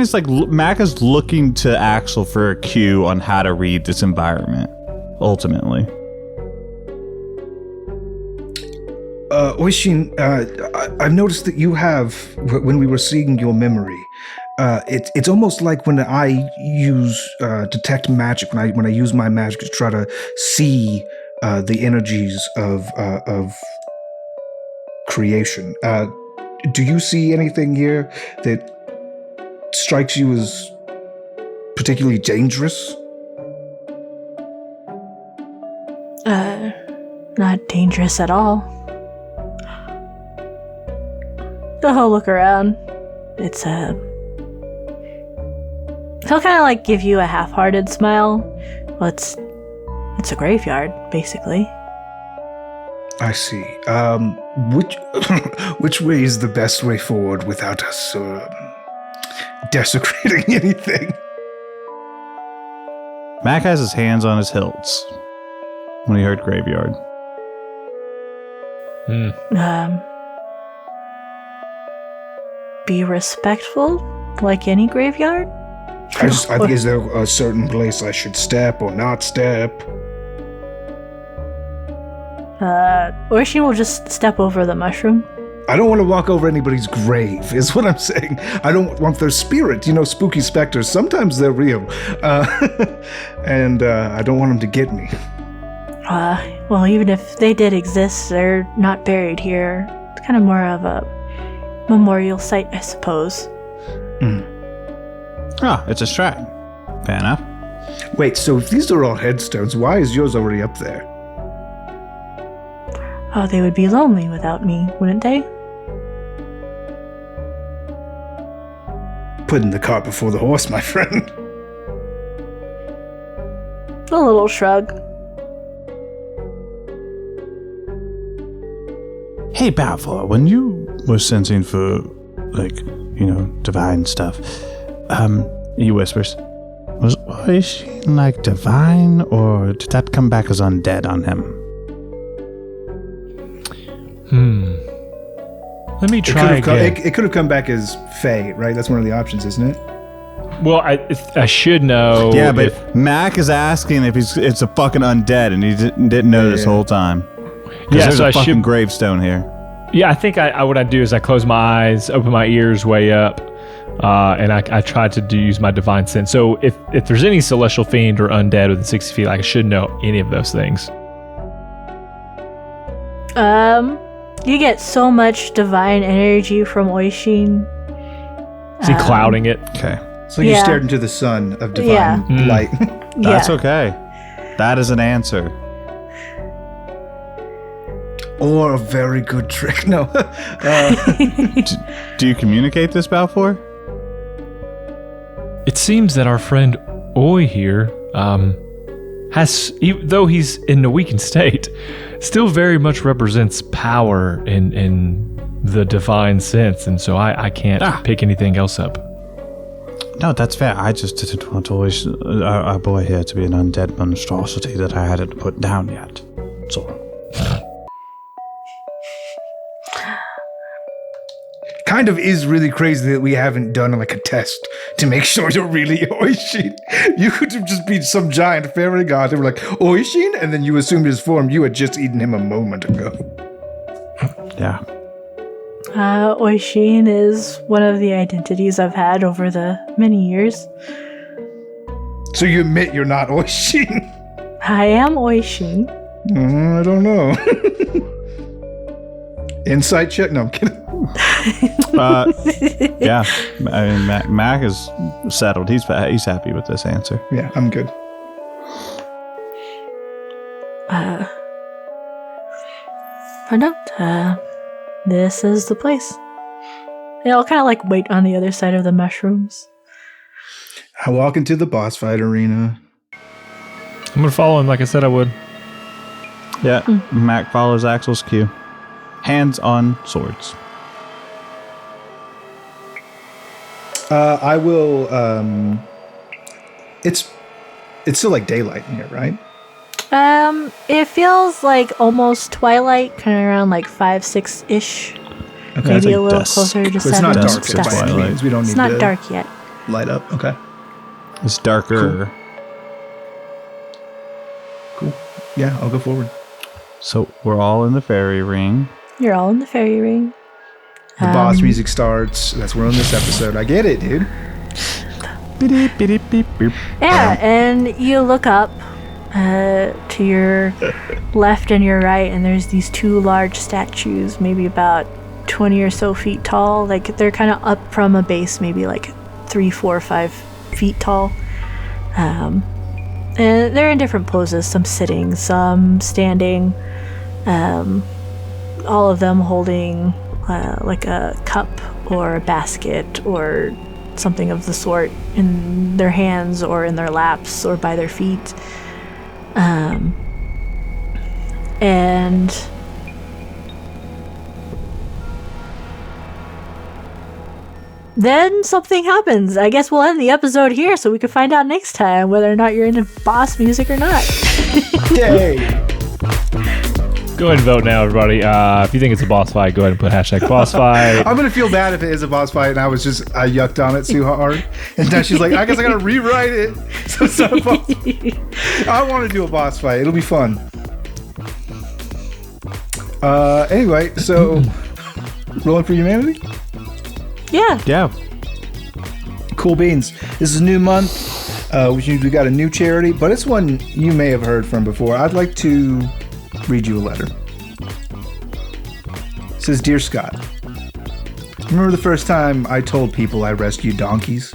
C: is looking to Axel for a cue on how to read this environment. Ultimately,
E: Oishin, I've noticed that you have, when we were seeing your memory, it's almost like when I use detect magic, when I use my magic to try to see the energies of creation. Do you see anything here that strikes you as particularly dangerous?
A: not dangerous at all. So he'll look around. He'll kind of like give you a half-hearted smile. Well, it's a graveyard, basically.
E: I see. Which way is the best way forward without us desecrating anything?
C: Mac has his hands on his hilts when he heard graveyard.
A: Be respectful, like any graveyard.
E: I think, is there a certain place I should step or not step?
A: Oishin will just step over the mushroom.
E: I don't want to walk over anybody's grave, is what I'm saying. I don't want their spirit. You know, spooky specters, sometimes they're real. And I don't want them to get me.
A: Well, even if they did exist, they're not buried here. It's kind of more of a memorial site, I suppose.
C: It's a shrine. Fair enough.
E: Wait, so if these are all headstones, why is yours already up there?
A: Oh, they would be lonely without me, wouldn't they?
E: Putting the cart before the horse, my friend.
A: A little shrug.
C: Hey, Balfour, when you were sensing for, divine stuff, he whispers, was Oishin like divine, or did that come back as undead on him?
B: Let me try again.
E: It could have come back as Fae, right? That's one of the options, isn't it?
B: Well, I should know.
C: Yeah, but Mac is asking if it's a fucking undead, and he didn't know this whole time.
B: Yeah,
C: there's
B: so
C: a
B: I
C: fucking
B: should.
C: gravestone here.
B: Yeah, I think what I do is I close my eyes, open my ears way up, and I try to use my divine sense. So if there's any celestial fiend or undead within 60 feet, I should know any of those things.
A: You get so much divine energy from Oishin.
B: Is he clouding it?
C: Okay.
E: So you stared into the sun of divine light.
C: That's okay. That is an answer.
E: Or a very good trick. No.
C: Do you communicate this, Balfour?
B: It seems that our friend Oi here
D: though he's in a weakened state, still very much represents power in the divine sense, and so I can't pick anything else up.
C: No, that's fair. I just didn't want always our boy here to be an undead monstrosity that I hadn't put down yet. So.
E: Kind of is really crazy that we haven't done like a test to make sure you're really Oishin. You could have just been some giant fairy god and were like, Oishin? And then you assumed his form. You had just eaten him a moment ago.
C: Yeah.
A: Oishin is one of the identities I've had over the many years.
E: So you admit you're not Oishin?
A: I am Oishin.
E: I don't know. Insight check? No, I'm kidding.
C: Yeah. I mean, Mac is settled. He's happy with this answer.
E: Yeah, I'm good.
A: But no, this is the place. And I'll kind of like wait on the other side of the mushrooms.
E: I walk into the boss fight arena.
D: I'm gonna follow him like I said I would.
C: Yeah, Mac follows Axel's cue. Hands on swords.
E: I will. It's still like daylight in here, right?
A: It feels like almost twilight, kind of around like 5-6-ish.
E: Okay.
A: Maybe
C: like
A: a little
C: dusk.
A: closer to
E: But
A: 7.
E: it's not dark
C: Dusk
E: yet
C: to
E: by any
C: twilight.
E: means. We don't need
A: It's not
E: to
A: dark yet.
E: light up. Okay.
C: It's darker.
E: Cool. Yeah, I'll go forward.
C: So we're all in the fairy ring.
A: You're all in the fairy ring.
E: The boss music starts. That's where we're in this episode. I get it, dude.
C: Beep, beep, beep, beep.
A: Yeah, and you look up to your left and your right, and there's these two large statues, maybe about 20 or so feet tall. Like they're kind of up from a base, maybe like 3, 4, 5 feet tall. And they're in different poses, some sitting, some standing, all of them holding like a cup or a basket or something of the sort in their hands or in their laps or by their feet. And then something happens. I guess we'll end the episode here so we can find out next time whether or not you're into boss music or not.
E: Yay!
D: Go ahead and vote now, everybody. If you think it's a boss fight, go ahead and put hashtag boss fight.
E: I'm gonna feel bad if it is a boss fight and I yucked on it too hard. And now she's like, I guess I gotta rewrite it. So it's not a boss fight. I want to do a boss fight. It'll be fun. Anyway, so rolling for humanity?
A: Yeah.
C: Yeah.
E: Cool beans. This is a new month. Which means we got a new charity, but it's one you may have heard from before. I'd like to read you a letter. It says, Dear Scott, remember the first time I told people I rescued donkeys?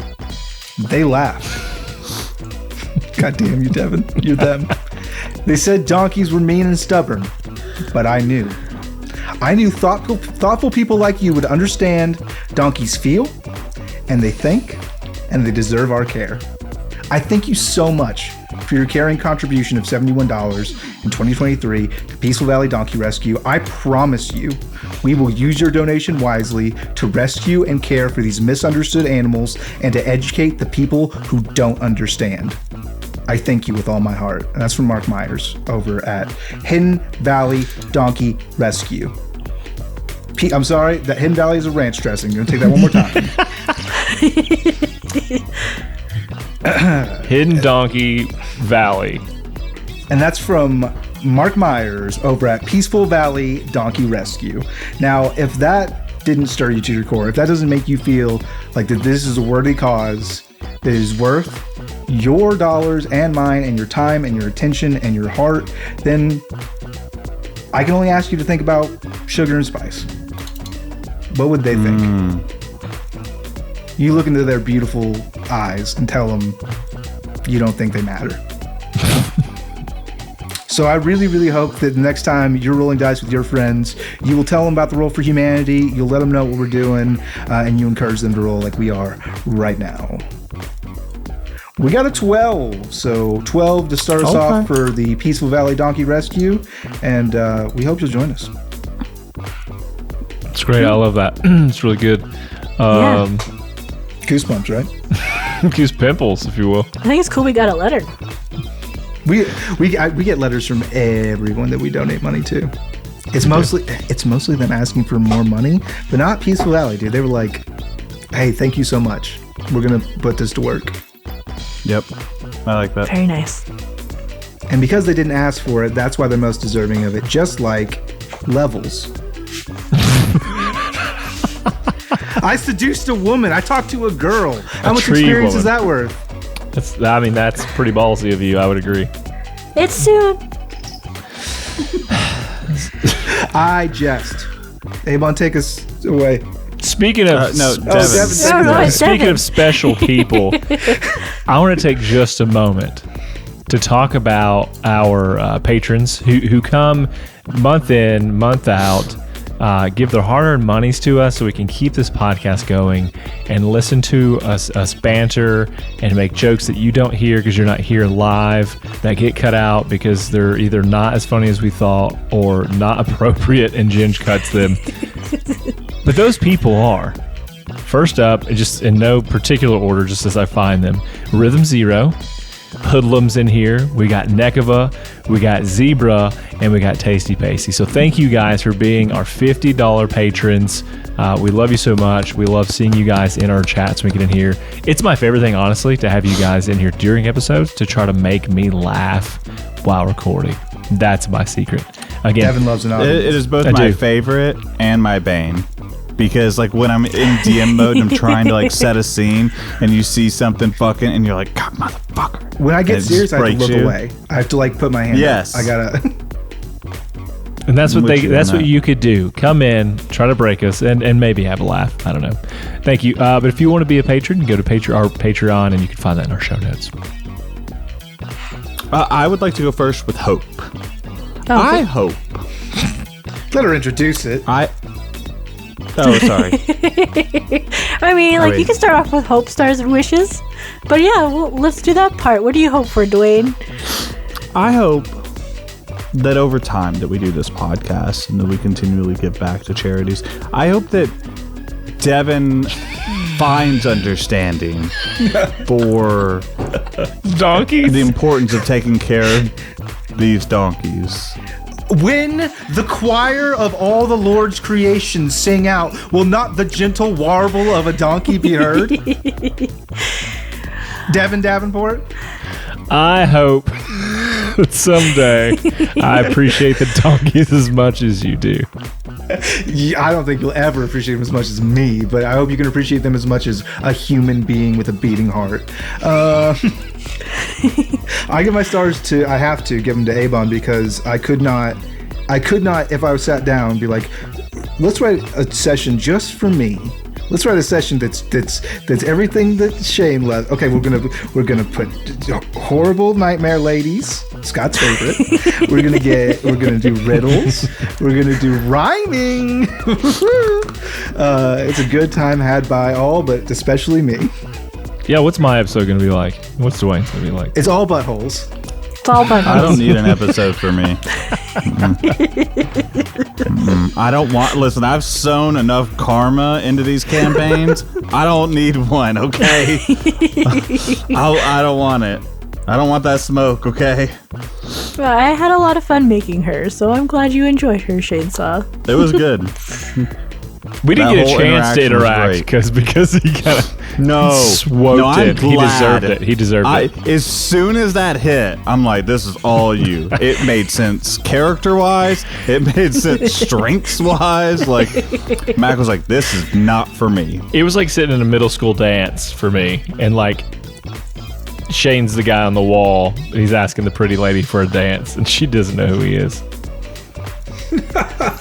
E: They laughed. God damn you, Devin. You're them. They said donkeys were mean and stubborn, but I knew. I knew thoughtful people like you would understand donkeys feel, and they think, and they deserve our care. I thank you so much for your caring contribution of $71 in 2023 to Peaceful Valley Donkey Rescue. I promise you, we will use your donation wisely to rescue and care for these misunderstood animals and to educate the people who don't understand. I thank you with all my heart. And that's from Mark Myers over at Hidden Valley Donkey Rescue. I'm sorry, that Hidden Valley is a ranch dressing. You're going to take that one more time.
D: Hidden Donkey Valley.
E: And that's from Mark Myers over at Peaceful Valley Donkey Rescue. Now, if that didn't stir you to your core, if that doesn't make you feel like that this is a worthy cause that is worth your dollars and mine and your time and your attention and your heart, then I can only ask you to think about Sugar and Spice. What would they think? You look into their beautiful eyes and tell them you don't think they matter. So I really, really hope that the next time you're rolling dice with your friends, you will tell them about the Roll for Humanity, you'll let them know what we're doing, and you encourage them to roll like we are right now. We got a 12, so 12 to start us off for the Peaceful Valley Donkey Rescue, and we hope you'll join us.
D: It's great. I love that. It's really good.
E: Goosebumps, right?
D: Goose pimples, if you will.
A: I think it's cool we got a letter.
E: We get letters from everyone that we donate money to. It's mostly them asking for more money, but not Peaceful Valley, dude. They were like, "Hey, thank you so much. We're gonna put this to work."
C: Yep, I like that.
A: Very nice.
E: And because they didn't ask for it, that's why they're most deserving of it. Just like Levels. I seduced a woman. I talked to a girl. How much experience is that worth?
D: That's pretty ballsy of you. I would agree.
A: It's soon.
E: I jest. Avon, take us away.
D: Speaking of
E: Devin.
D: Speaking of special people, I want to take just a moment to talk about our patrons who come month in, month out, give their hard-earned monies to us so we can keep this podcast going and listen to us banter and make jokes that you don't hear because you're not here live, that get cut out because they're either not as funny as we thought or not appropriate and Ginge cuts them. But those people are, first up, just in no particular order, just as I find them, Rhythm Zero, Hoodlums in here, we got Nekava, we got Zebra, and we got Tasty Pasty. So thank you guys for being our $50 patrons. We love you so much. We love seeing you guys in our chats when we get in here. It's my favorite thing, honestly, to have you guys in here during episodes to try to make me laugh while recording. That's my secret. Again,
E: Devin loves an audience.
C: It is both my favorite and my bane. Because like when I'm in DM mode and I'm trying to like set a scene and you see something fucking and you're like, God, motherfucker.
E: When I get serious, I have to look away. I have to like put my hand up. I gotta.
D: And that's what you could do. Come in, try to break us, and maybe have a laugh. I don't know. Thank you. But if you want to be a patron, go to our Patreon, and you can find that in our show notes.
C: I would like to go first with Hope.
A: Oh,
C: I hope.
E: Let her introduce it.
C: Oh, sorry.
A: I mean, like, you can start off with hope, stars, and wishes. But yeah, let's do that part. What do you hope for, Dwayne?
C: I hope that over time that we do this podcast and that we continually give back to charities, I hope that Devin finds understanding for
D: donkeys,
C: the importance of taking care of these donkeys.
E: When the choir of all the Lord's creations sing out, will not the gentle warble of a donkey be heard? Devin Davenport?
D: I hope that someday I appreciate the donkeys as much as you do.
E: I don't think you'll ever appreciate them as much as me, but I hope you can appreciate them as much as a human being with a beating heart. I give my stars to, I have to give them to Abon because I could not, if I was sat down, be like, let's write a session just for me. Let's write a session that's everything that Shane loves. Okay, we're gonna put horrible nightmare ladies, Scott's favorite. We're gonna do riddles. We're gonna do rhyming. It's a good time had by all, but especially me.
D: Yeah, what's my episode gonna be like? What's Dwayne's gonna be like?
E: It's all buttholes.
A: It's all buttholes.
C: I don't need an episode for me. I don't want. Listen, I've sown enough karma into these campaigns. I don't need one. Okay. I don't want it. I don't want that smoke. Okay.
A: Well, I had a lot of fun making her, so I'm glad you enjoyed her, Shainsaw.
C: It was good.
D: We didn't get a chance to interact because he kind of swooped in. He deserved it. He deserved it.
C: As soon as that hit, I'm like, this is all you. It made sense character-wise. It made sense strengths-wise. Like, Mac was like, this is not for me.
D: It was like sitting in a middle school dance for me, and like, Shane's the guy on the wall. He's asking the pretty lady for a dance, and she doesn't know who he is.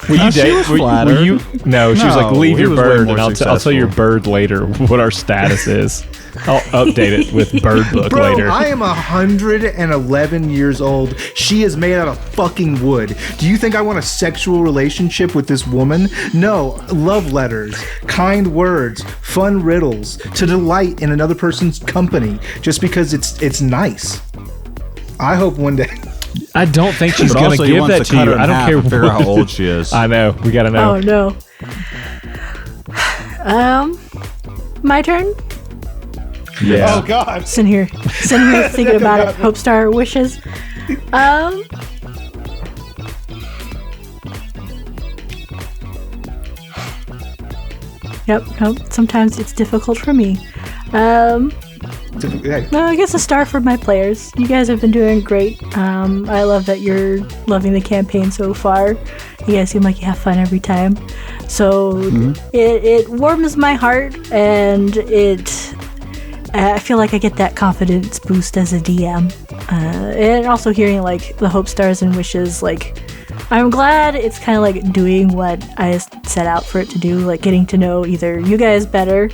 D: Will you date? Will you? No, she was like, leave your bird, and I'll tell your bird later what our status is. I'll update it with Bird Book
E: Bro,
D: later.
E: I am 111 years old. She is made out of fucking wood. Do you think I want a sexual relationship with this woman? No. Love letters, kind words, fun riddles, to delight in another person's company just because it's nice. I hope one day.
D: I don't think she's
C: But
D: going
C: also
D: to
C: he
D: give
C: wants
D: that
C: to
D: to
C: cut
D: you.
C: her in
D: I don't
C: half
D: care
C: and figure out how old she is.
D: I know. We got to know.
A: Oh no. My turn.
C: Yeah.
E: Oh God.
A: Sitting here thinking about it. Hope Star wishes. Yep. Sometimes it's difficult for me.
E: Hey,
A: No, I guess a star for my players. You guys have been doing great. I love that you're loving the campaign so far. You guys seem like you have fun every time. So it warms my heart, and I feel like I get that confidence boost as a DM. And also hearing like the hope, stars, and wishes, like I'm glad it's kind of like doing what I set out for it to do, like getting to know either you guys better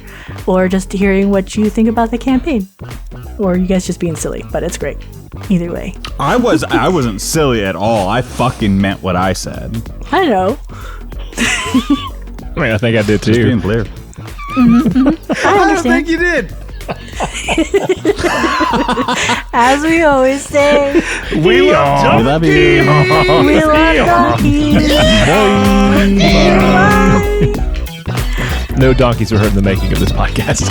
A: or just hearing what you think about the campaign. Or you guys just being silly, but it's great. Either way.
C: I wasn't silly at all. I fucking meant what I said.
A: I know.
D: I mean, I think I did
C: Just
D: too.
C: being clear.
A: I understand.
E: you did.
A: As we always say,
E: We love
C: Love you.
A: we love donkeys. Bye.
D: No donkeys were hurt in the making of this podcast.